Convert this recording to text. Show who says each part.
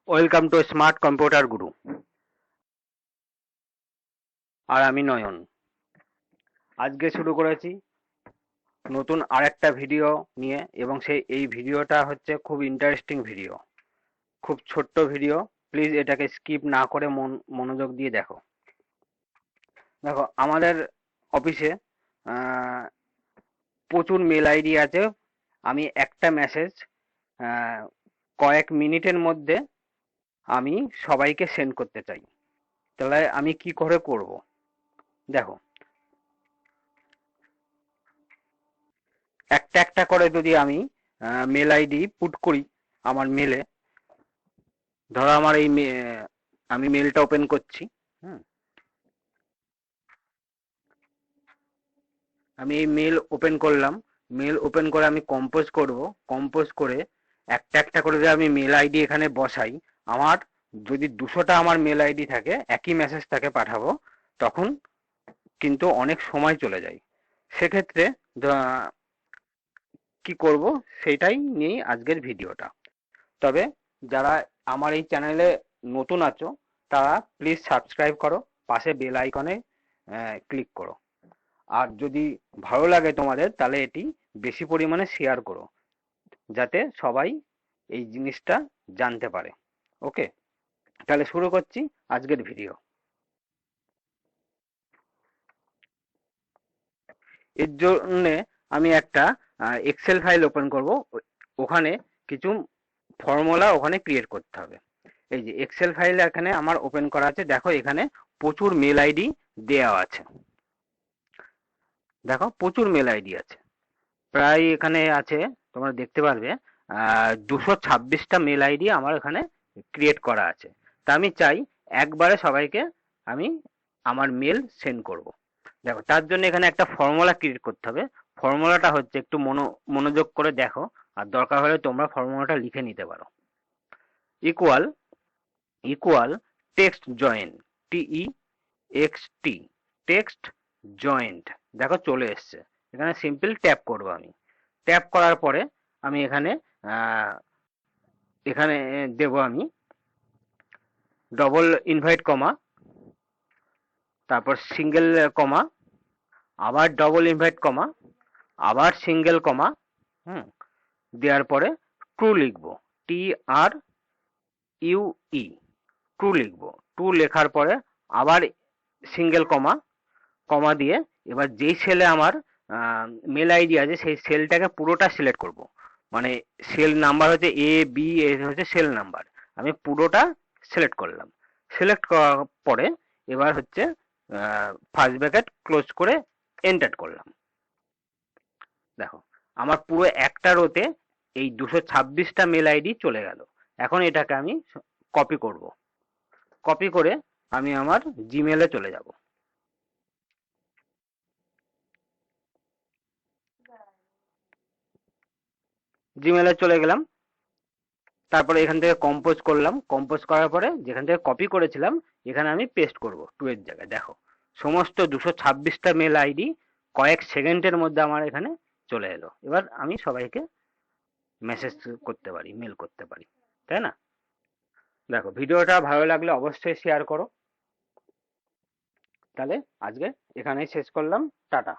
Speaker 1: Welcome to smart computer গুরু। আর আমি নয়ন। আজকে শুরু করেছি নতুন আরেকটা ভিডিও নিয়ে, এবং এই ভিডিওটা হচ্ছে খুব ইন্টারেস্টিং ভিডিও, খুব ছোট্ট ভিডিও। প্লিজ এটাকে স্কিপ না করে মনোযোগ দিয়ে দেখো। দেখো, আমাদের অফিসে প্রচুর মেল আইডি আছে। আমি একটা মেসেজ কয়েক মিনিটের মধ্যে আমি সবাইকে সেন্ড করতে চাই। তাহলে আমি কি করে করব? দেখো, একটা একটা করে যদি আমি মেল আইডি পুট করি আমার মেলে। ধরো আমার আমি মেলটা ওপেন করছি। হুম, আমি এই মেল ওপেন করলাম। মেল ওপেন করে আমি কম্পোজ করব। কম্পোজ করে একটা একটা করে যদি আমি মেল আইডি এখানে বসাই, আমার যদি 200টা আমার মেল আইডি থাকে, একই মেসেজ তাকে পাঠাবো, তখন কিন্তু অনেক সময় চলে যায়। সেক্ষেত্রে কি করব, সেটাই নিয়েই আজকের ভিডিওটা। তবে যারা আমার এই চ্যানেলে নতুন আছো, তারা প্লিজ সাবস্ক্রাইব করো, পাশে বেল আইকনে ক্লিক করো। আর যদি ভালো লাগে তোমাদের, তাহলে এটি বেশি পরিমাণে শেয়ার করো, যাতে সবাই এই জিনিসটা জানতে পারে। ওকে, তাহলে শুরু করছি আজকের ভিডিও। এর জন্যে আমি একটা এক্সেল ফাইল ওপেন করব। ওখানে কিছু ফর্মুলা ওখানে ক্রিয়েট করতে হবে। এই যে এক্সেল ফাইল এখানে আমার ওপেন করা আছে, দেখো এখানে প্রচুর মেল আইডি দেওয়া আছে। দেখো, প্রচুর মেল আইডি আছে, প্রায় এখানে আছে, তোমরা দেখতে পারবে 226টা মেল আইডি আমার এখানে ক্রিয়েট করা আছে। তা আমি চাই একবারে সবাইকে আমি আমার মেল সেন্ড করব। দেখো, তার জন্য এখানে একটা ফর্মুলা ক্রিয়েট করতে হবে। ফর্মুলাটা হচ্ছে, একটু মনোযোগ করে দেখো, আর দরকার হলে তোমরা ফর্মুলাটা লিখে নিতে পারো। Equal equal text join, TEXT, text joint. দেখো চলে এসছে। এখানে সিম্পল ট্যাপ করব আমি। ট্যাপ করার পরে আমি এখানে আহ, এখানে দেব আমি ডবল ইনভাইট কমা, তারপর সিঙ্গেল কমা, আবার ডবল ইনভাইট কমা, আবার সিঙ্গেল কমা। হুম, দেওয়ার পরে ট্রু লিখবো, TRUE, ট্রু লিখবো। ট্রু লেখার পরে আবার সিঙ্গেল কমা, কমা দিয়ে এবার যেই সেলে আমার মেল আইডি আছে, সেই সেলটাকে পুরোটা সিলেক্ট করব। মানে সেল নাম্বার হচ্ছে A B, এ হচ্ছে সেল নাম্বার। আমি পুরোটা সিলেক্ট করলাম। সিলেক্ট করার পরে এবার হচ্ছে ফার্স্ট ব্র্যাকেট ক্লোজ করে এন্টার করলাম। দেখো, আমার পুরো একটা রোতে এই 226টা মেল আইডি চলে গেল। এখন এটাকে আমি কপি করব। কপি করে আমি আমার জিমেলে চলে যাব। জিমেলে চলে গেলাম। তারপরে এখান থেকে কম্পোজ করলাম। কম্পোজ করার পরে যেখান থেকে কপি করেছিলাম, এখানে আমি পেস্ট করব 2 এর জায়গায়। দেখো, সমস্ত 226টা মেল আইডি কয়েক সেকেন্ডের মধ্যে আমার এখানে চলে এলো। এবার আমি সবাইকে মেসেজ করতে পারি, মেল করতে পারি, তাই না? দেখো, ভিডিওটা ভালো লাগলে অবশ্যই শেয়ার করো। তাহলে আজকে এখানেই শেষ করলাম। টাটা।